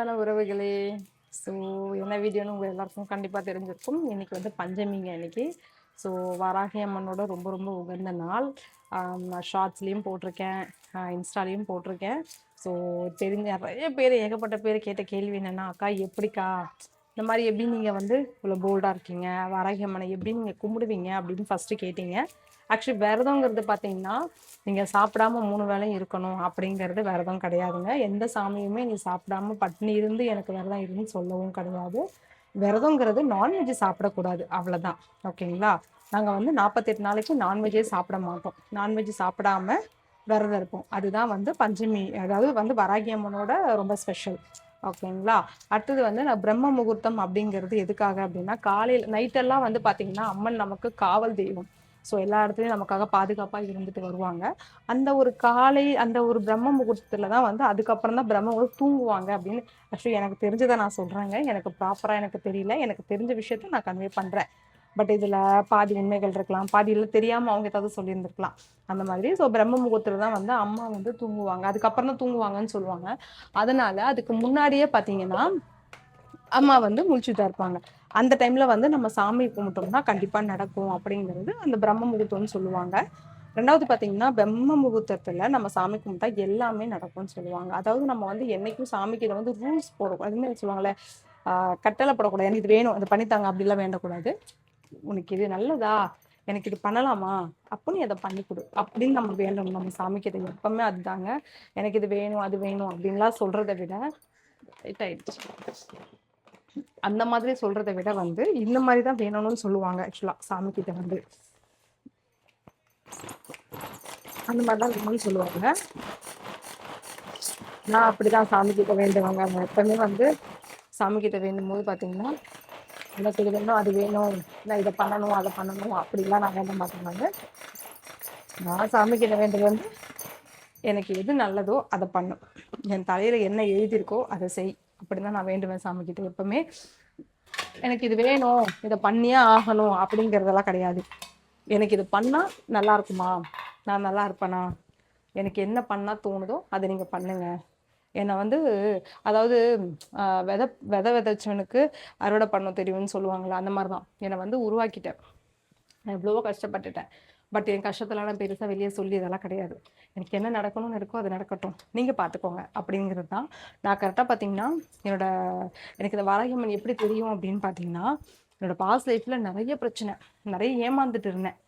உறவுகளே, ஸோ என்ன வீடியோன்னு உங்க எல்லாருக்கும் கண்டிப்பா தெரிஞ்சிருக்கும். இன்னைக்கு வந்து பஞ்சமிங்க இன்னைக்கு. ஸோ வராகி அம்மனோட ரொம்ப ரொம்ப உகந்த நாள். நான் ஷார்ட்ஸ்லயும் போட்டிருக்கேன், இன்ஸ்டாலயும் போட்டிருக்கேன். ஸோ தெரிஞ்ச நிறைய பேர் ஏகப்பட்ட பேர் கேட்ட கேள்வி என்னன்னா, அக்கா எப்படிக்கா இந்த மாதிரி எப்படி நீங்க வந்து இவ்வளோ போல்டா இருக்கீங்க, வராகி அம்மனை எப்படி நீங்க கும்பிடுவீங்க அப்படின்னு ஃபர்ஸ்ட் கேட்டீங்க. ஆக்சுவலி விரதங்கிறது பார்த்தீங்கன்னா, நீங்க சாப்பிடாம 3 வேளையும் இருக்கணும் அப்படிங்கிறது விரதம் கிடையாதுங்க. எந்த சாமியுமே நீ சாப்பிடாம பட்னி இருந்து எனக்கு விரதம் இருன்னு சொல்லவும் கிடையாது. விரதங்கிறது நான்வெஜ் சாப்பிடக்கூடாது அவ்வளோதான். ஓகேங்களா? நாங்க வந்து 48 நாளைக்கு நான்வெஜ்ஜே சாப்பிட மாட்டோம். நான்வெஜ் சாப்பிடாம விரதம் இருப்போம். அதுதான் வந்து பஞ்சமி, அதாவது வந்து வராகி அம்மனோட ரொம்ப ஸ்பெஷல். ஓகேங்களா? அடுத்தது வந்து நான் பிரம்ம முகூர்த்தம் அப்படிங்கிறது எதுக்காக அப்படின்னா, காலையில் நைட்டெல்லாம் வந்து பார்த்தீங்கன்னா, அம்மன் நமக்கு காவல் தெய்வம். ஸோ எல்லா இடத்துலையும் நமக்காக பாதுகாப்பாக இருந்துட்டு வருவாங்க. அந்த ஒரு காலை அந்த ஒரு பிரம்ம முகூர்த்தத்துல தான் வந்து அதுக்கப்புறம் தான் பிரம்ம முகூர்த்தம் தூங்குவாங்க அப்படின்னு ஆக்சுவலி எனக்கு தெரிஞ்சதை நான் சொல்றேங்க. எனக்கு ப்ராப்பரா எனக்கு தெரியல. எனக்கு தெரிஞ்ச விஷயத்த நான் கன்வே பண்றேன். பட் இதுல பாதி உண்மைகள் இருக்கலாம், பாதியில தெரியாம அவங்க ஏதாவது சொல்லியிருந்திருக்கலாம். அந்த மாதிரி ஸோ பிரம்ம முகூர்த்தத்துல தான் வந்து அம்மா வந்து தூங்குவாங்க. அதுக்கப்புறம் தான் தூங்குவாங்கன்னு சொல்லுவாங்க. அதனால அதுக்கு முன்னாடியே பாத்தீங்கன்னா அம்மா வந்து முழிச்சுட்டு இருப்பாங்க. அந்த டைம்ல வந்து நம்ம சாமி கும்பிட்டோம்னா கண்டிப்பா நடக்கும் அப்படிங்கிறது அந்த பிரம்ம முகூர்த்தம்னு சொல்லுவாங்க. 2வது பார்த்தீங்கன்னா, பிரம்ம முகூர்த்தத்துல நம்ம சாமி கும்பிட்டா எல்லாமே நடக்கும்னு சொல்லுவாங்க. அதாவது நம்ம வந்து என்னைக்கும் சாமிகிட்ட வந்து ரூல்ஸ் போடக்கூடாது. சொல்லுவாங்கல்ல, கட்டளை போடக்கூடாது. எனக்கு இது வேணும், இத பண்ணித்தாங்க அப்படிலாம் வேண்டக்கூடாது. உனக்கு இது நல்லதா? எனக்கு இது பண்ணலாமா? அப்ப நீ அத பண்ணி குடு. அப்படின்னு நம்ம வேண்டணும் நம்ம சாமிகிட்ட. எப்பவுமே அதுதாங்க. எனக்கு இது வேணும், அது வேணும் அப்படின்லாம் சொல்றத விட ரைட் ஆயிடுச்சு. அந்த மாதிரி சொல்றத விட வந்து இந்த மாதிரி தான் வேணும்னு சொல்லுவாங்க ஆக்சுவலா சாமி கிட்ட வந்து. அந்த மாதிரி தான் வேணும்னு சொல்லுவாங்க. நான் அப்படிதான் சாமி கிட்ட வேண்டுவாங்க. நான் எப்பவுமே வந்து சாமி கிட்ட வேண்டும் போது பாத்தீங்கன்னா, எனக்கு இது வேணும், அது வேணும், நான் இதை பண்ணணும், அதை பண்ணணும் அப்படிலாம் நான் வேண்ட மாட்டேங்க. நான் சாமி கிட்ட வேண்டியது வந்து எனக்கு எது நல்லதோ அதை பண்ணும். என் தலையில என்ன எழுதியிருக்கோ அதை செய். அப்படிதான் நான் வேண்டுவேன் சாமி கிட்ட எப்பவுமே. எனக்கு இது வேணும், இதை பண்ணியே ஆகணும் அப்படிங்கிறதெல்லாம் கிடையாது. எனக்கு இது பண்ணா நல்லா இருக்குமா, நான் நல்லா இருப்பேனா, எனக்கு என்ன பண்ணா தோணுதோ அதை நீங்க பண்ணுங்க. என்னை வந்து அதாவது விதை விதை விதைச்சவனுக்கு அறுவடை பண்ண தெரியும்னு சொல்லுவாங்களா, அந்த மாதிரி தான் என்னை வந்து உருவாக்கிட்டேன். நான் எவ்வளவோ கஷ்டப்பட்டுட்டேன். பட் என் கஷ்டத்தெல்லாம் நான் பெருசாக வெளியே சொல்லி இதெல்லாம் கிடையாது. எனக்கு என்ன நடக்கணும்னு இருக்கோ அது நடக்கட்டும், நீங்கள் பார்த்துக்கோங்க அப்படிங்கிறது தான். நான் கரெக்டாக பார்த்தீங்கன்னா என்னோட எனக்கு இந்த வராகியம்மன் எப்படி தெரியும் அப்படின்னு பார்த்தீங்கன்னா, என்னோட பாஸ்ட் லைஃப்பில் நிறைய பிரச்சனை, நிறைய ஏமாந்துட்டு இருந்தேன்.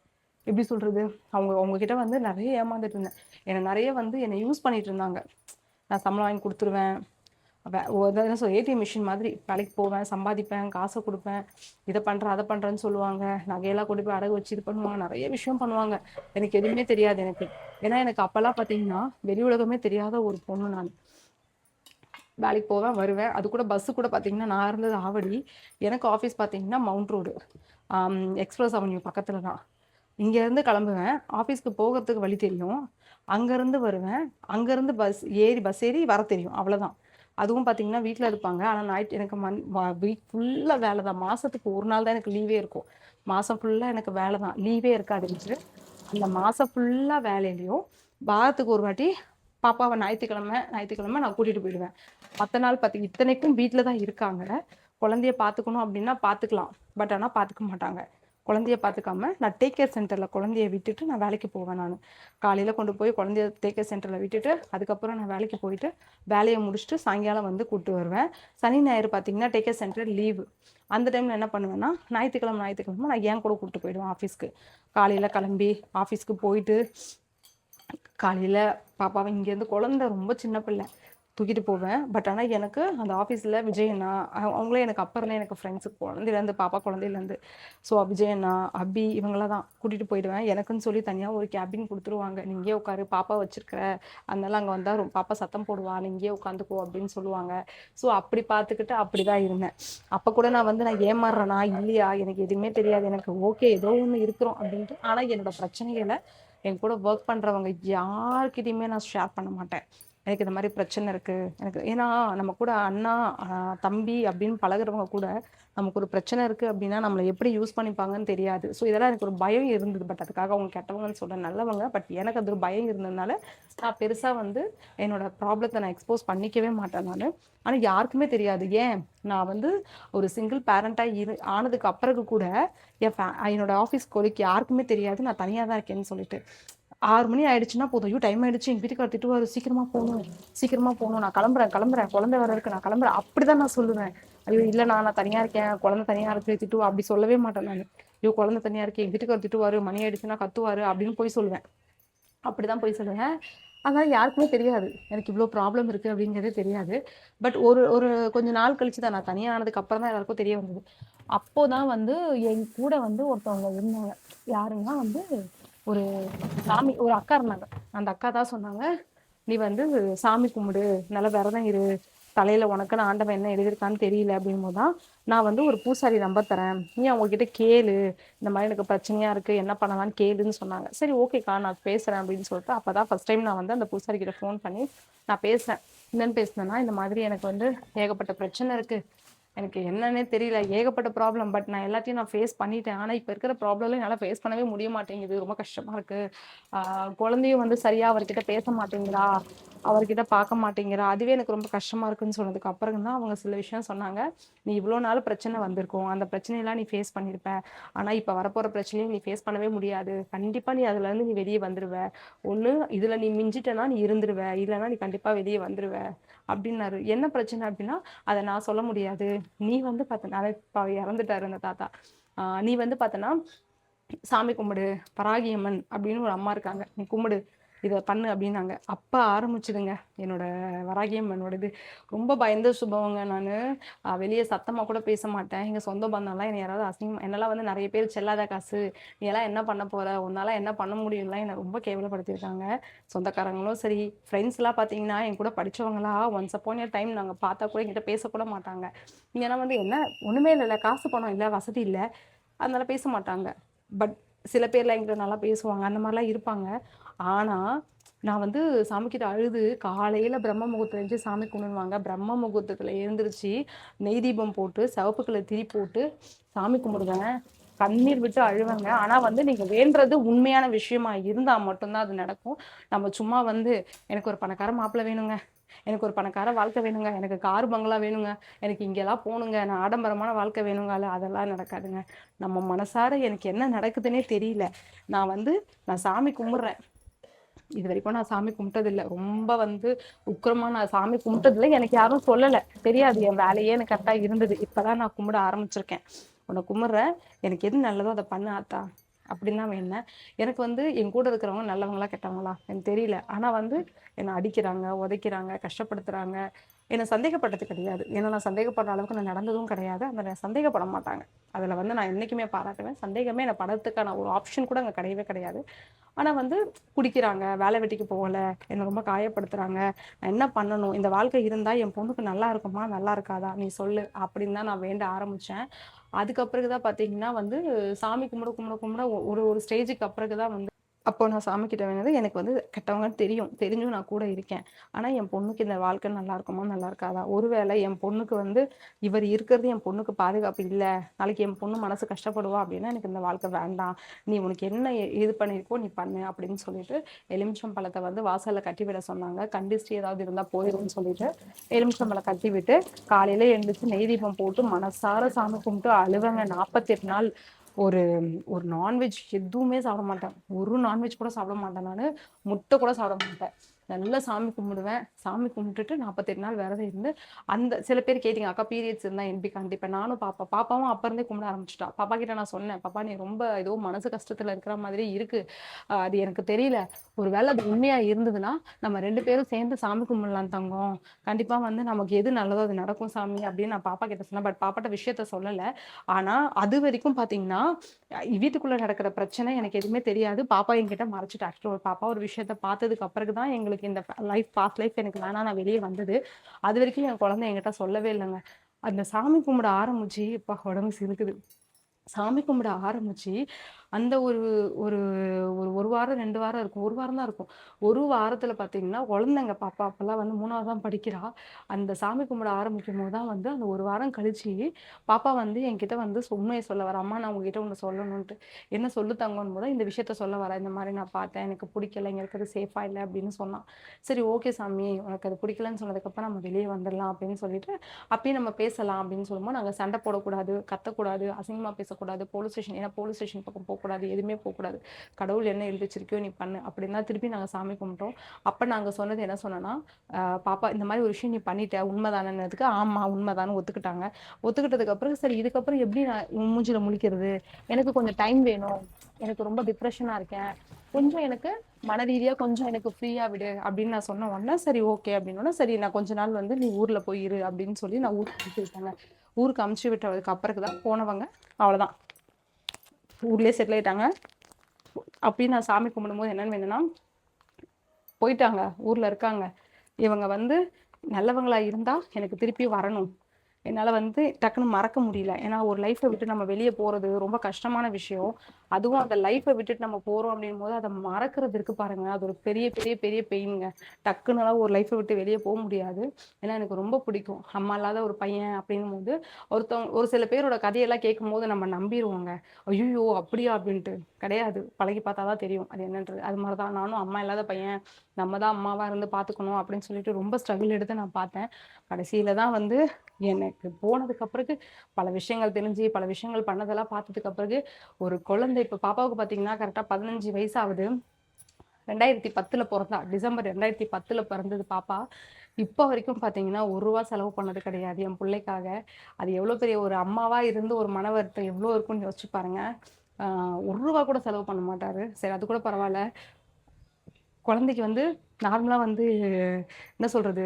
எப்படி சொல்கிறது, அவங்கக்கிட்ட வந்து நிறைய ஏமாந்துட்டு இருந்தேன். என்னை நிறைய வந்து என்னை யூஸ் பண்ணிட்டு இருந்தாங்க. நான் சம்பளம் வாங்கி கொடுத்துருவேன், ஏடிஎம் மிஷின் மாதிரி வேலைக்கு போவேன், சம்பாதிப்பேன், காசை கொடுப்பேன், இதை பண்ணுறேன் அதை பண்ணுறேன்னு சொல்லுவாங்க. நகையெல்லாம் கொண்டு போய் அடகு வச்சு இது பண்ணுவாங்க, நிறைய விஷயம் பண்ணுவாங்க. எனக்கு எதுவுமே தெரியாது எனக்கு. ஏன்னா எனக்கு அப்போல்லாம் பார்த்தீங்கன்னா வெளி உலகமே தெரியாத ஒரு பொண்ணு நான். வேலைக்கு போவேன் வருவேன். அது கூட பஸ்ஸு கூட பார்த்தீங்கன்னா நான் இருந்தது ஆவடி, எனக்கு ஆஃபீஸ் பார்த்தீங்கன்னா மவுண்ட் ரோடு, எக்ஸ்பிரஸ் அவென்யூ பக்கத்தில் தான். இங்கேருந்து கிளம்புவேன், ஆஃபீஸ்க்கு போகிறதுக்கு வழி தெரியும், அங்கேருந்து வருவேன், அங்கேருந்து பஸ் ஏறி வர தெரியும், அவ்வளோதான். அதுவும் பார்த்தீங்கன்னா வீட்டில் இருப்பாங்க. ஆனால் எனக்கு வீக் ஃபுல்லாக வேலை தான். மாதத்துக்கு ஒரு நாள் தான் எனக்கு லீவே இருக்கும். மாதம் ஃபுல்லாக எனக்கு வேலை தான், லீவே இருக்காது எனக்கு. அந்த மாதம் ஃபுல்லாக வேலையிலையும் வாரத்துக்கு ஒரு வாட்டி பாப்பாவை ஞாயிற்றுக்கிழமை நான் கூட்டிகிட்டு போயிடுவேன். மற்ற நாள் இத்தனைக்கும் வீட்டில் தான் இருக்காங்க. குழந்தைய பார்த்துக்கணும் அப்படின்னா பார்த்துக்கலாம், பட் ஆனால் பார்த்துக்க மாட்டாங்க. குழந்தைய பார்த்துக்காம நான் டேக் கேர் சென்டரில் குழந்தைய விட்டுட்டு நான் வேலைக்கு போவேன். நான் காலையில் கொண்டு போய் குழந்தைய டேக் கேர் சென்டரில் விட்டுட்டு அதுக்கப்புறம் நான் வேலைக்கு போயிட்டு வேலையை முடிச்சுட்டு சாயங்காலம் வந்து கூப்பிட்டு வருவேன். சனி ஞாயிறு பார்த்தீங்கன்னா டேக் கேர் சென்டர் லீவு. அந்த டைமில் என்ன பண்ணுவேன்னா ஞாயிற்றுக்கிழமை நான் ஏன் கூட கூப்பிட்டு போயிடுவேன் ஆஃபீஸ்க்கு. காலையில் கிளம்பி ஆஃபீஸ்க்கு போயிட்டு காலையில் பாப்பாவை இங்கேருந்து, குழந்தை ரொம்ப சின்ன பிள்ளை, தூக்கிட்டு போவேன். பட் ஆனால் எனக்கு அந்த ஆஃபீஸில் விஜயண்ணா அவங்களே எனக்கு அப்புறம் எனக்கு ஃப்ரெண்ட்ஸு குழந்தையிலேருந்து, பாப்பா குழந்தையிலேருந்து. ஸோ விஜயண்ணா அபி இவங்கள தான் கூட்டிகிட்டு போயிடுவேன். எனக்குன்னு சொல்லி தனியாக ஒரு கேபின் கொடுத்துருவாங்க. நீ இங்கே உட்காரு, பாப்பா வச்சிருக்கிற, அதனால அங்கே வந்தால் பாப்பா சத்தம் போடுவா, நீ இங்கேயே உட்காந்துக்கோ அப்படின்னு சொல்லுவாங்க. ஸோ அப்படி பார்த்துக்கிட்டு அப்படி தான் இருந்தேன். அப்போ கூட நான் ஏமாறுறேனா இல்லையா எனக்கு எதுவுமே தெரியாது. எனக்கு ஓகே ஏதோ ஒன்று இருக்கிறோம் அப்படின்ட்டு. ஆனால் என்னோட பிரச்சனைகளை என் கூட ஒர்க் பண்ணுறவங்க யார்கிட்டையுமே நான் ஷேர் பண்ண மாட்டேன். எனக்கு இந்த மாதிரி பிரச்சனை இருக்கு எனக்கு. ஏன்னா நம்ம கூட அண்ணா தம்பி அப்படின்னு பழகுறவங்க கூட நமக்கு ஒரு பிரச்சனை இருக்கு அப்படின்னா நம்மளை எப்படி யூஸ் பண்ணிப்பாங்கன்னு தெரியாது. ஸோ இதெல்லாம் எனக்கு ஒரு பயம் இருந்தது. பட் அதுக்காக அவங்க கெட்டவங்கன்னு சொல்ல நல்லவங்க. பட் எனக்கு அது ஒரு பயம் இருந்ததுனால நான் பெருசா வந்து என்னோட ப்ராப்ளத்தை நான் எக்ஸ்போஸ் பண்ணிக்கவே மாட்டேன் நான். ஆனா யாருக்குமே தெரியாது. ஏன் நான் வந்து ஒரு சிங்கிள் பேரண்டா ஆனதுக்கு அப்புறம் கூட என்னோட ஆஃபீஸ் கோலிக்கு யாருக்குமே தெரியாது நான் தனியா தான் இருக்கேன்னு சொல்லிட்டு. 6 மணி ஆயிடுச்சுன்னா போதும், ஐயோ டைம் ஆயிடுச்சு, எங்க வீட்டுக்காரர் திட்டுவாரு, சீக்கிரமா போகணும் சீக்கிரமா போகணும், நான் கிளம்புறேன் குழந்தை வர இருக்கு நான் கிளம்புறேன், அப்படிதான் நான் சொல்லுவேன். ஐயோ இல்ல நான் தனியா இருக்கேன், குழந்தை தனியா இருக்கு திட்டுவா, அப்படி சொல்லவே மாட்டேன் நான். ஐயோ குழந்தை தனியா இருக்கு, எங்க வீட்டுக்காரர் திட்டுவாரு, மணி ஆயிடுச்சுன்னா கத்துவாரு அப்படின்னு போய் சொல்லுவேன். அப்படிதான் போய் சொல்லுவேன். அதனால யாருக்குமே தெரியாது எனக்கு இவ்வளோ ப்ராப்ளம் இருக்கு அப்படிங்கிறதே தெரியாது. பட் ஒரு ஒரு கொஞ்ச நாள் கழிச்சு தான், நான் தனியாக ஆனதுக்கு அப்புறம் தான் எல்லாருக்கும் தெரிய வந்தது. அப்போதான் வந்து என் கூட வந்து ஒருத்தவங்க இருந்தாங்க. யாருன்னா வந்து ஒரு ஒரு அக்கா இருந்தாங்க. அந்த அக்கா தான் சொன்னாங்க, நீ வந்து சாமி கும்பிடு, நல்லா விரதம் இரு, தலையில உனக்குன்னு ஆண்டவன் என்ன எழுதியிருக்கான்னு தெரியல அப்படிங்கும் போதுதான் நான் வந்து ஒரு பூசாரி நம்பர் தரேன், நீ அவங்க கிட்ட கேளு, இந்த மாதிரி எனக்கு பிரச்சனையா இருக்கு என்ன பண்ணலாம்னு கேளுன்னு சொன்னாங்க. சரி ஓகேக்கா நான் பேசுறேன் அப்படின்னு சொல்லிட்டு அப்பதான் ஃபர்ஸ்ட் டைம் நான் வந்து அந்த பூசாரி கிட்ட ஃபோன் பண்ணி நான் பேசுறேன். என்னன்னு பேசினேன்னா, இந்த மாதிரி எனக்கு வந்து ஏகப்பட்ட பிரச்சனை இருக்கு, எனக்கு என்னன்னே தெரியல, ஏகப்பட்ட ப்ராப்ளம், பட் நான் எல்லாத்தையும் நான் ஃபேஸ் பண்ணிட்டேன். ஆனால் இப்போ இருக்கிற ப்ராப்ளம்ல என்னால் ஃபேஸ் பண்ணவே முடிய மாட்டேங்குது, ரொம்ப கஷ்டமா இருக்கு. குழந்தையும் வந்து சரியா அவர்கிட்ட பேச மாட்டேங்கிறா, அவர்கிட்ட பார்க்க மாட்டேங்கிறா, அதுவே எனக்கு ரொம்ப கஷ்டமா இருக்குன்னு சொன்னதுக்கு அப்புறம் தான் அவங்க சில விஷயம் சொன்னாங்க. நீ இவ்வளோ நாள் பிரச்சனை வந்திருக்கும், அந்த பிரச்சனையெல்லாம் நீ ஃபேஸ் பண்ணியிருப்ப, ஆனால் இப்போ வரப்போற பிரச்சனையும் நீ ஃபேஸ் பண்ணவே முடியாது, கண்டிப்பா நீ அதுல இருந்து நீ வெளியே வந்துருவ, ஒண்ணு இதுல நீ மிஞ்சிட்டனா நீ இருந்துருவ, இல்லைன்னா நீ கண்டிப்பா வெளியே வந்துருவ அப்படின்னாரு. என்ன பிரச்சனை அப்படின்னா, அதை நான் சொல்ல முடியாது, நீ வந்து பார்த்தனா இப்ப இறந்துட்டாரு அந்த தாத்தா. நீ வந்து பார்த்தனா சாமி கும்பிடு, பராகியம்மன் அப்படின்னு ஒரு அம்மா இருக்காங்க, நீ கும்பிடு, இதை பண்ணு அப்படின்னாங்க. அப்ப ஆரம்பிச்சுதுங்க என்னோட வராகியம்மனோட இது. ரொம்ப பயந்த சுபவங்க நானு. வெளியே சத்தமா கூட பேச மாட்டேன். எங்க சொந்த பந்தம்லாம் என்னை யாராவது அசிங்கம், என்னெல்லாம் வந்து நிறைய பேர் செல்லாத காசு, நீ எல்லாம் என்ன பண்ண போற, உன்னால என்ன பண்ண முடியும்லாம் என்னை ரொம்ப கேவலப்படுத்தியிருக்காங்க. சொந்தக்காரங்களும் சரி, ஃப்ரெண்ட்ஸ் எல்லாம் பாத்தீங்கன்னா என் கூட படிச்சவங்களா ஒன்ஸ் அப்பான் டைம் நாங்க பார்த்தா கூட என்கிட்ட பேசக்கூட மாட்டாங்க. ஏன்னா வந்து என்ன ஒண்ணுமே இல்லைல்ல, காசு பணம் இல்லை, வசதி இல்லை, அதனால பேச மாட்டாங்க. பட் சில பேர்லாம் எங்கிட்ட நல்லா பேசுவாங்க, அந்த மாதிரிலாம் இருப்பாங்க. ஆனா நான் வந்து சாமிக்கிட்ட அழுது காலையில பிரம்ம முகூர்த்தம் எழுந்து சாமி கும்பிடுவாங்க, பிரம்ம முகூர்த்தத்துல எழுந்திருச்சு நெய் தீபம் போட்டு சிவப்பு கலர் திரி போட்டு சாமி கும்பிடுவேன், கண்ணீர் விட்டு அழுவாங்க. ஆனா வந்து நீங்க வேண்டது உண்மையான விஷயமா இருந்தா மட்டும்தான் அது நடக்கும். நம்ம சும்மா வந்து எனக்கு ஒரு பணக்கார மாப்பிள்ளை வேணுங்க, எனக்கு ஒரு பணக்கார வாழ்க்கை வேணுங்க, எனக்கு கார் பங்களா வேணுங்க, எனக்கு இங்கெல்லாம் போகணுங்க, நான் ஆடம்பரமான வாழ்க்கை வேணுங்கால, அதெல்லாம் நடக்காதுங்க. நம்ம மனசார எனக்கு என்ன நடக்குதுன்னே தெரியல, நான் வந்து நான் சாமி கும்பிடுறேன், இது வரைக்கும் நான் சாமி கும்பிட்டதில்லை, ரொம்ப வந்து உக்கிரமா நான் சாமி கும்பிட்டதில்லை, எனக்கு யாரும் சொல்லலை, தெரியாது, என் வேலையே எனக்கு கரெக்டா இருந்தது. இப்பதான் நான் கும்பிட ஆரம்பிச்சிருக்கேன். உன்னை கும்பிடுறேன், எனக்கு எது நல்லதோ அதை பண்ணு ஆத்தா அப்படின்னு தான் வேணேன். எனக்கு வந்து என் கூட இருக்கிறவங்க நல்லவங்களா கெட்டவங்களா எனக்கு தெரியல, ஆனா வந்து என்னை அடிக்கிறாங்க, உதைக்கிறாங்க, கஷ்டப்படுத்துறாங்க. என்னை சந்தேகப்பட்டது கிடையாது, ஏன்னா நான் சந்தேகப்படுற அளவுக்கு நான் நடந்ததும் கிடையாது, அந்த சந்தேகப்பட மாட்டாங்க. அதுல வந்து நான் என்னைக்குமே பாராட்டுவேன், சந்தேகமே என்னை படத்துக்கான ஒரு ஆப்ஷன் கூட அங்க கிடையவே கிடையாது. ஆனா வந்து குடிக்கிறாங்க, வேலை வெட்டிக்கு போகல, என்னை ரொம்ப காயப்படுத்துறாங்க, நான் என்ன பண்ணணும், இந்த வாழ்க்கை இருந்தா என் பொண்ணுக்கு நல்லா இருக்குமா நல்லா இருக்காதா நீ சொல்லு அப்படின்னு தான் நான் வேண்ட ஆரம்பிச்சேன். அதுக்கப்புறகுதான் பாத்தீங்கன்னா வந்து சாமி கும்பிட கும்பிட கும்பிட ஒரு ஒரு ஸ்டேஜுக்கு அப்புறகுதான் வந்து அப்போ நான் சாமி கிட்ட வேணுது, எனக்கு வந்து கெட்டவங்கன்னு தெரியும், தெரிஞ்சும் நான் கூட இருக்கேன். ஆனா என் பொண்ணுக்கு இந்த வாழ்க்கை நல்லா இருக்குமா நல்லா இருக்காதா, ஒருவேளை என் பொண்ணுக்கு வந்து இவர் இருக்கிறது என் பொண்ணுக்கு பாதுகாப்பு இல்லை, நாளைக்கு என் பொண்ணு மனசு கஷ்டப்படுவா அப்படின்னா எனக்கு இந்த வாழ்க்கை வேண்டாம், நீ உனக்கு என்ன இது பண்ணிருக்கோ நீ பண்ணு அப்படின்னு சொல்லிட்டு எலுமிச்சம் பழத்தை வந்து வாசல்ல கட்டி விட சொன்னாங்க. கண்டிஸ்ட்ரி ஏதாவது இருந்தா போயிரும்னு சொல்லிட்டு எலுமிச்சம் பழம் கட்டி விட்டு காலையில எழுந்திரிச்சு நெய் தீபம் போட்டு மனசார சாமி கும்பிட்டு அழுவங்க 48 நாள். ஒரு ஒரு நான்வெஜ் எதுவுமே சாப்பிட மாட்டேன், ஒரு நான்வெஜ் கூட சாப்பிட மாட்டேன் நான், முட்டை கூட சாப்பிட மாட்டேன், நல்லா சாமி கும்பிடுவேன். சாமி கும்பிட்டுட்டு 48 நாள் விரதம் இருந்து அந்த சில பேர் கேட்டீங்க அக்கா பீரியட்ஸ் இருந்தா எப்படி கண்டிப்பா, நானும் பாப்பாவும் அப்ப இருந்தே கும்பிட ஆரம்பிச்சிட்டா. பாப்பா கிட்ட நான் சொன்னேன், பாப்பா நீ ரொம்ப ஏதோ மனசு கஷ்டத்துல இருக்கிற மாதிரி இருக்கு, அது எனக்கு தெரியல, ஒருவேளை அது உண்மையா இருந்ததுன்னா நம்ம 2 பேரும் சேர்ந்து சாமி கும்பிடலாம் தங்கம், கண்டிப்பா வந்து நமக்கு எது நல்லதோ அது நடக்கும் சாமி அப்படின்னு நான் பாப்பா கிட்ட சொன்னேன். பட் பாப்பாட்ட விஷயத்த சொல்லல. ஆனா அது வரைக்கும் பாத்தீங்கன்னா வீட்டுக்குள்ள நடக்கிற பிரச்சனை எனக்கு எதுவுமே தெரியாது, பாப்பா என்கிட்ட மறைச்சிட்டு. ஆக்சுவலா ஒரு பாப்பா ஒரு விஷயத்த பார்த்ததுக்கு அப்புறம்தான் எங்களுக்கு இந்த பாஸ்ட் லைஃப் எனக்கு வேணாம் நான் வெளியே வந்தது. அது வரைக்கும் என் குழந்தை என்கிட்ட சொல்லவே இல்லைங்க. அந்த சாமி கும்பிட ஆரம்பிச்சு இப்ப உடம்பு சிலுக்குது. சாமி கும்பிட ஆரம்பிச்சு அந்த ஒரு ஒரு ஒரு 1 வாரம் 2 வாரம் இருக்கும். 1 வாரம் தான் இருக்கும். 1 வாரத்துல பார்த்தீங்கன்னா, குழந்தைங்க பாப்பா அப்பலாம் வந்து 3வது தான் படிக்கிறா. அந்த சாமி கும்பிட ஆரம்பிக்கும்போது தான் வந்து அந்த 1 வாரம் கழிச்சு, பாப்பா வந்து என்கிட்ட வந்து உண்மைய சொல்ல வரா. அம்மா நான் உங்ககிட்ட ஒண்ணு சொல்லணுன்ட்டு. என்ன சொல்லு தங்கம்ன்னு போது இந்த விஷயத்த சொல்ல வரா. இந்த மாரி நான் பார்த்தேன். எனக்கு பிடிக்கல. இங்க இருக்கிறது சேஃபா இல்ல அப்படின்னு சொன்னா. சரி ஓகே சாமி, உனக்கு அது பிடிக்கலன்னு சொன்னதுக்கப்புறம் நம்ம வெளிய வந்துரலாம் அப்படின்னு சொல்லிட்டு, அப்பயும் நம்ம பேசலாம் அப்படின்னு சொல்லும்போது, நாங்க சண்டை போடக்கூடாது, கத்தக்கூடாது, அசிங்கமா பேசக்கூடாது, போலீஸ் ஸ்டேஷன் ஏன்னா போலீஸ் ஸ்டேஷன் பக்கம் போக்கூடாது, எதுவுமே போக்கூடாது. கடவுள் என்ன எழுதி வச்சிருக்கோ நீ பண்ணு அப்படின்னு தான் திருப்பி நாங்க சாமி கும்பிட்டோம். அப்ப நாங்க சொன்னது என்ன சொன்னோம்னா, பாப்பா இந்த மாரி ஒரு விஷயம் நீ பண்ணிட்ட உண்மைதானேன்னதுக்கு, ஆமா உண்மைதான்னு ஒத்துக்கிட்டாங்க. ஒத்துக்கிட்டதுக்கு அப்புறம் சரி இதுக்கப்புறம் எப்படி நான் உன் மூஞ்சில முழிக்கிறது? எனக்கு கொஞ்சம் டைம் வேணும். எனக்கு ரொம்ப டிப்ரஷனா இருக்கேன். கொஞ்சம் எனக்கு மனரீதியா கொஞ்சம் எனக்கு ஃப்ரீயா விடு அப்படின்னு நான் சொன்ன உடனே சரி ஓகே அப்படின்னோடனே சரி நான் கொஞ்ச நாள் வந்து நீ ஊர்ல போய் இரு அப்படின்னு சொல்லி நான் ஊருக்கு அனுப்பிச்சு விட்டாங்க. ஊருக்கு அமுச்சு விட்டதுக்கு அப்புறக்கு தான் போனவங்க அவ்வளவுதான் ஊர்லயே செட்டில் ஆயிட்டாங்க. அப்பயும் நான் சாமி கும்பிடும்போது என்னன்னு வேணும்னா போயிட்டாங்க ஊர்ல இருக்காங்க. இவங்க வந்து நல்லவங்களா இருந்தா எனக்கு திருப்பி வரணும். என்னால வந்து டக்குன்னு மறக்க முடியல. ஏன்னா ஒரு லைஃப்ப விட்டு நம்ம வெளிய போறது ரொம்ப கஷ்டமான விஷயம். அதுவும் அந்த லைஃப்ப விட்டுட்டு நம்ம போறோம் அப்படிங்கும்போது, அத மறக்கிறது இருக்கு பாருங்க. அது ஒரு பெரிய, பெரிய, பெரிய பெயின்ங்க. டக்குனுலாம் ஒரு லைஃப்ப விட்டு வெளிய போ முடியாது. ஏன்னா எனக்கு ரொம்ப பிடிக்கும். அம்மா இல்லாத ஒரு பையன் அப்படின்னும்போது, ஒரு சில பேரோட கதையெல்லாம் கேட்கும்போது நம்ம நம்பிருவோங்க. "ஐய்யய்யோ! அப்படியா?" அப்படின்ட்டு. கிடையாது. பழகி பார்த்தா தான் தெரியும். அது என்னன்றது. அது மாரி தான் நானும் அம்மா இல்லாத பையன். நம்ம தான் அம்மாவா இருந்து பார்த்துக்கணும் அப்படின்னு சொல்லிட்டு ரொம்ப ஸ்ட்ரகிள் எடுத்து நான் பார்த்தேன். கடைசியில தான் வந்து எனக்கு போனதுக்கு பிறகு பல விஷயங்கள் தெரிஞ்சு, பல விஷயங்கள் பண்ணதெல்லாம் பார்த்ததுக்கு பிறகு, ஒரு குழந்தை இப்ப பாப்பாவுக்கு பார்த்தீங்கன்னா, கரெக்ட்டா 15 வயசு ஆகுது. 2010ல பொறந்தா. டிசம்பர் 2010ல பிறந்தது பாப்பா. இப்ப வரைக்கும் பார்த்தீங்கன்னா, ரூ. 1 செலவு பண்ணது கிடையாது என் புள்ளைக்காக. அது எவ்வளோ பெரிய ஒரு அம்மாவா இருந்து ஒரு மன வருத்தம் எவ்வளோ இருக்கும்னு யோசிச்சு பாருங்க. ரூ. 1 கூட செலவு பண்ண மாட்டாரு. சரி அது கூட பரவால்ல. குழந்தைக்கு வந்து நார்மலா வந்து என்ன சொல்றது?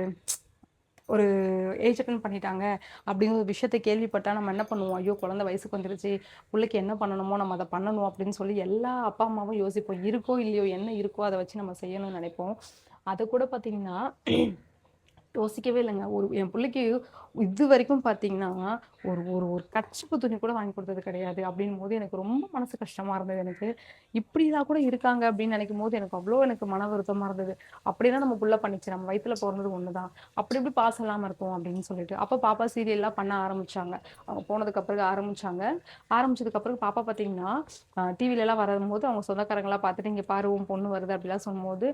ஒரு ஏஜ் அட்டெண்ட் பண்ணிட்டாங்க அப்படிங்கிற ஒரு விஷயத்த கேள்விப்பட்டா நம்ம என்ன பண்ணுவோம்? ஐயோ! குழந்தை வயசுக்கு வந்துருச்சு. புள்ளைக்கு என்ன பண்ணணுமோ நம்ம அத பண்ணணும் அப்படின்னு சொல்லி எல்லா அப்பா, அம்மாவும் யோசிப்போம். இருக்கோ இல்லையோ என்ன இருக்கோ அத வச்சு நம்ம செய்யணும்னு நினைப்போம். அது கூட பார்த்தீங்கன்னா யோசிக்கவே இல்லங்க. என் புள்ளைக்கு இதுவரைக்கும் பார்த்தீங்கன்னா, ஒரு ஒரு ஒரு கர்ச்சீப்பு துணி கூட வாங்கி குடுத்தது கிடையாது. அப்டின்னும்போது எனக்கு ரொம்ப மனசு கஷ்டமா இருந்தது எனக்கு. இப்டிலாம் கூட இருக்காங்க அப்டின்னு நெனைக்கும்போது எனக்கு அவ்ளோ எனக்கு மன வருத்தமா இருந்தது. அப்டிலாம் நம்ம புள்ள பண்ணுச்சு. நம்ம வயித்துல பொறந்தது ஒண்ணு தான். அப்டி எப்டி பாசம் இல்லாம இருக்கும் அப்டின்னு சொல்லிட்டு. அப்ப பாப்பா சீரியல்லாம் பண்ண ஆரம்பிச்சாங்க. அவங்க போனதுக்கு பிறகு ஆரம்பிச்சாங்க. ஆரம்பிச்சதுக்கு அப்புறம் பாப்பா பார்த்தீங்கன்னா, டிவிலலாம் வரும்போது அவங்க சொந்தக்காரங்கலாம் பார்த்துட்டு, "இங்க பாரு உன் பொண்ணு வருது" அப்டிலாம் சொல்லும்போது,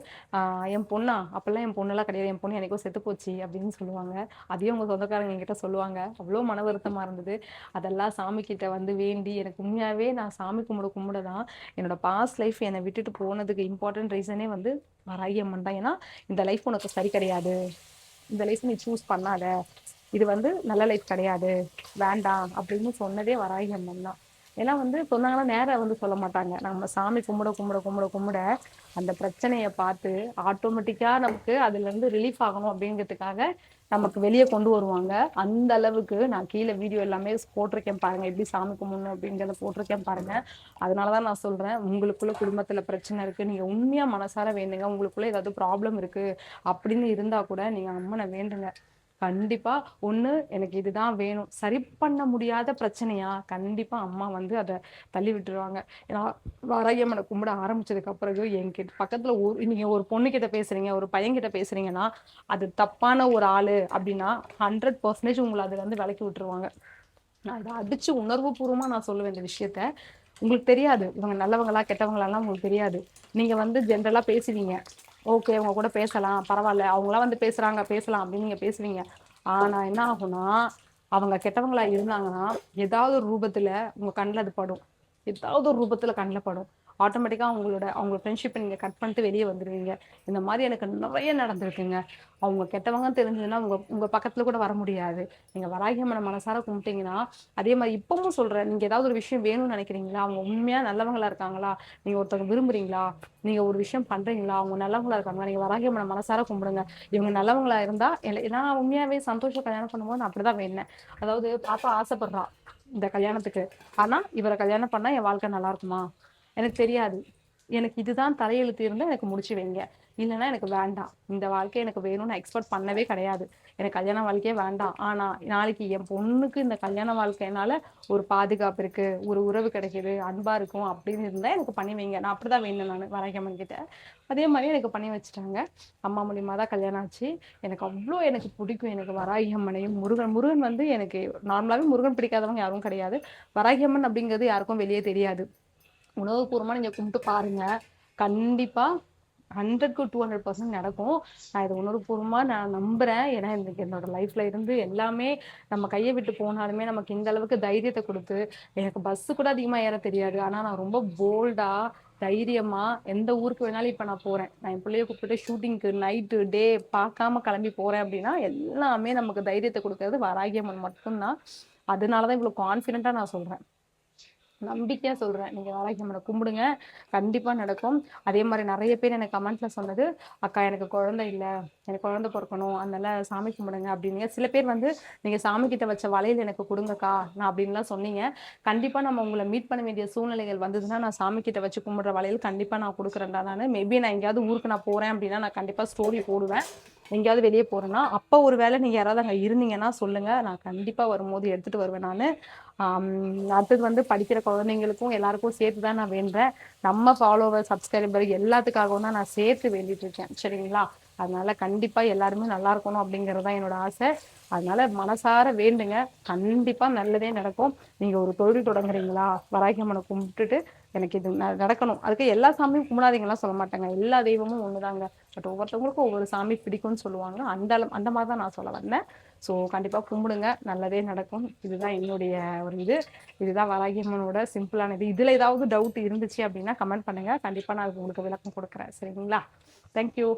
என் பொண்ணா? அப்பலாம் என் பொண்ணுலாம் கிடையாது. என் பொண்ணு என்னைக்கோ செத்து போச்சு அப்படின்னு சொல்லுவாங்க. அதையும் உங்க சொந்தக்காரங்க என்கிட்ட சொல்லுவாங்க. அவ்ளோ மன வருத்தமா இருந்தது. அதெல்லாம் சாமி கிட்ட வந்து வேண்டி எனக்கு உண்மையாவே நான் சாமி கும்பிட தான் என்னோட பாஸ்ட் லைஃப் என்னை விட்டுட்டு போனதுக்கு இம்பார்ட்டன்ட் ரீசனே வந்து வராகி அம்மன் தான். ஏன்னா, இந்த லைஃப் உனக்கு சரி கிடையாது. இந்த லைஃப் நீ சூஸ் பண்ணாத. இது வந்து நல்ல லைஃப் கிடையாது. வேண்டாம் அப்படின்னு சொன்னதே வராகி அம்மன் தான். ஏன்னா வந்து சொன்னாங்கன்னா நேரா வந்து சொல்ல மாட்டாங்க. நம்ம சாமி கும்பிட அந்த பிரச்சனைய பார்த்து ஆட்டோமேட்டிக்கா நமக்கு அதுலருந்து ரிலீஃப் ஆகணும் அப்படிங்கிறதுக்காக நமக்கு வெளிய கொண்டு வருவாங்க. அந்த அளவுக்கு நான் கீழ வீடியோ எல்லாமே போட்டிருக்கேன் பாருங்க. எப்படி சாமி கும்பிடணும் அப்படிங்கிறத போட்டிருக்கேன் பாருங்க. அதனால தான் நான் சொல்றேன். உங்களுக்குள்ள குடும்பத்துல பிரச்சனை இருக்கு. நீங்க உண்மையா மனசார வேண்டுங்க. உங்களுக்குள்ள ஏதாவது ப்ராப்ளம் இருக்கு அப்படின்னு இருந்தா கூட நீங்க அம்மன வேண்டுங்க. கண்டிப்பா ஒண்ணு எனக்கு இதுதான் வேணும். சரி பண்ண முடியாத பிரச்சனையா, கண்டிப்பா அம்மா வந்து அத தள்ளி விட்டுருவாங்க. ஏன்னா, வாராகி அம்மன கும்பிட ஆரம்பிச்சதுக்கு பிறகு என்கிட்ட பக்கத்துல நீங்க ஒரு பொண்ணுகிட்ட பேசுறீங்க, ஒரு பையன்கிட்ட பேசுறீங்கன்னா, அது தப்பான ஒரு ஆளு அப்டின்னா 100% உங்கள அதுலருந்து விலக்கி விட்டுருவாங்க. நான் இத அடிச்சு உணர்வுபூர்வமா நான் சொல்லுவேன் இந்த விஷயத்த. உங்களுக்கு தெரியாது. இவங்க நல்லவங்களா, கெட்டவங்களாலாம் உங்களுக்கு தெரியாது. நீங்க வந்து ஜென்ரலா பேசுவீங்க. ஓகே. உங்க கூட பேசலாம். பரவால்ல. அவங்கலாம் வந்து பேசுறாங்க, பேசலாம் அப்படின்னு நீங்க பேசுவீங்க. ஆனா என்ன ஆகும்னா, அவங்க கெட்டவங்களா இருந்தாங்கன்னா, ஏதாவது ஒரு ரூபத்துல உங்க கண்ல அது படும். ஏதாவது ஒரு ரூபத்துல கண்ல படும். ஆட்டோமேட்டிக்கா அவங்க ஃப்ரெண்ட்ஷிப்ப நீங்க கட் பண்ணிட்டு வெளிய வந்துருவீங்க. இந்த மாரி எனக்கு நெறைய நடந்திருக்குங்க. அவங்க கெட்டவங்கன்னு தெரிஞ்சதுன்னா, உங்க உங்க பக்கத்துல கூட வர முடியாது. நீங்க வராகி அம்மன மனசார கும்பிட்டீங்கன்னா, அதே மாரி இப்பவும் சொல்றேன். நீங்க ஏதாவது ஒரு விஷயம் வேணும்னு நெனைக்கிறீங்களா? அவங்க உண்மையா நல்லவங்களா இருக்காங்களா? நீங்க ஒருத்தவங்க விரும்புறீங்களா? நீங்க ஒரு விஷயம் பண்றீங்களா? அவங்க நல்லவங்களா இருக்காங்களா? நீங்க வராகி அம்மன மனசார கும்பிடுங்க. இவங்க நல்லவங்களா இருந்தா நான் உண்மையாவே சந்தோஷம் கல்யாணம் பண்ணும்போது நான் அப்படிதான் வேண்டுனேன். அதாவது பாப்பா ஆசைப்படுறா. இந்த கல்யாணத்துக்கு. ஆனா, இவர கல்யாணம் பண்ணா என் வாழ்க்கை நல்லா இருக்குமா? எனக்கு தெரியாது. எனக்கு இதுதான் தலையெழுத்து இருந்தால் எனக்கு முடிச்சு வைங்க, இல்லைன்னா எனக்கு வேண்டாம், இந்த வாழ்க்கை எனக்கு வேணும்னு நான் எக்ஸ்பெக்ட் பண்ணவே கிடையாது. எனக்கு கல்யாண வாழ்க்கையே வேண்டாம். ஆனா நாளைக்கு என் பொண்ணுக்கு இந்த கல்யாண வாழ்க்கையினால ஒரு பாதுகாப்பு இருக்கு, ஒரு உறவு கிடைக்குது, அன்பா இருக்கும் அப்படின்னு இருந்தா எனக்கு பண்ணி வைங்க. நான் அப்படிதான் வேணும் நான் வராகியம்மன் கிட்ட. அதே மாதிரி எனக்கு பண்ணி வச்சுட்டாங்க. அம்மா மூலியமா தான் கல்யாணம் ஆச்சு. எனக்கு அவ்வளோ எனக்கு பிடிக்கும் எனக்கு வராகியம்மனையும். முருகன் முருகன் வந்து எனக்கு நார்மலாவே முருகன் பிடிக்காதவங்க யாரும் கிடையாது. வராகியம்மன் அப்படிங்கிறது யாருக்கும் வெளியே தெரியாது. உணவுபூர்வமா நீங்க கும்பிட்டு பாருங்க, கண்டிப்பா 100-200% நடக்கும். நான் இதை உணர்வுபூர்வமா நான் நம்புறேன். ஏன்னா எனக்கு என்னோட லைஃப்ல இருந்து எல்லாமே நம்ம கையை விட்டு போனாலுமே நமக்கு இந்த அளவுக்கு தைரியத்தை கொடுத்து, எனக்கு பஸ் கூட அதிகமா ஏற தெரியாது. ஆனா நான் ரொம்ப போல்டா தைரியமா எந்த ஊருக்கு வேணாலும் இப்ப நான் போறேன். நான் என் பிள்ளைய கூப்பிட்டு ஷூட்டிங்க்கு நைட்டு டே பார்க்காம கிளம்பி போறேன் அப்படின்னா எல்லாமே நமக்கு தைரியத்தை கொடுக்கறது வராகியம்மன் மட்டும்தான். அதனாலதான் இவ்வளவு கான்பிடென்ட்டா நான் சொல்றேன், நம்பிக்கையா சொல்றேன். நீங்க வராகியம்மனை கும்பிடுங்க, கண்டிப்பா நடக்கும். அதே மாதிரி நிறைய பேர் எனக்கு கமெண்ட்ல சொன்னது, அக்கா எனக்கு குழந்தை இல்ல, எனக்கு குழந்தை பிறக்கணும், அதனால சாமி கும்பிடுங்க அப்படின்னு. சில பேர் வந்து நீங்க சாமி கிட்ட வச்ச வளையல் எனக்கு கொடுங்கக்கா நான் அப்படின்லாம் சொன்னீங்க. கண்டிப்பா நம்ம உங்களை மீட் பண்ண வேண்டிய சூழ்நிலைகள் வந்ததுன்னா நான் சாமி கிட்ட வச்சு கும்பிடுற வளையல் கண்டிப்பா நான் கொடுக்குறேன்டா. நான் மேபி நான் எங்கேயாவது ஊருக்கு நான் போறேன் அப்படின்னா நான் கண்டிப்பா ஸ்டோரி போடுவேன். எங்கேயாவது வெளியே போறேன்னா அப்போ ஒரு வேளை நீங்க யாராவது அங்க இருந்தீங்கன்னா சொல்லுங்க, நான் கண்டிப்பா வரும்போது எடுத்துட்டு வருவேன் நான். அடுத்தது வந்து படிக்கிற குழந்தைங்களுக்கும் எல்லாருக்கும் சேர்த்து தான் நான் வேண்டுறேன். நம்ம ஃபாலோவர் சப்ஸ்கிரைபர் எல்லாத்துக்காகவும் தான் நான் சேர்த்து வேண்டிட்டு இருக்கேன், சரிங்களா? அதனால கண்டிப்பா எல்லாருமே நல்லா இருக்கணும் அப்படிங்கிறது தான் என்னோட ஆசை. அதனால மனசார வேண்டுங்க, கண்டிப்பா நல்லதே நடக்கும். நீங்க ஒரு தொழில் தொடங்குறீங்களா, வராகியம்மனை கும்பிட்டுட்டு எனக்கு இது நடக்கணும், அதுக்கு எல்லா சாமியும் கும்பிடாதீங்கலாம் சொல்ல மாட்டாங்க, எல்லா தெய்வமும் ஒண்ணுதாங்க. பட் ஒவ்வொருத்தவங்களுக்கும் ஒவ்வொரு சாமி பிடிக்கும்னு சொல்லுவாங்க. அந்த மாதிரி தான் நான் சொல்ல வந்தேன். ஸோ கண்டிப்பா கும்பிடுங்க, நல்லதே நடக்கும். இதுதான் என்னுடைய ஒரு இதுதான் வராகியம்மனோட சிம்பிளான இது. இதுல ஏதாவது டவுட் இருந்துச்சு அப்படின்னா கமெண்ட் பண்ணுங்க, கண்டிப்பா நான் உங்களுக்கு விளக்கம் கொடுக்குறேன், சரிங்களா? தேங்க்யூ.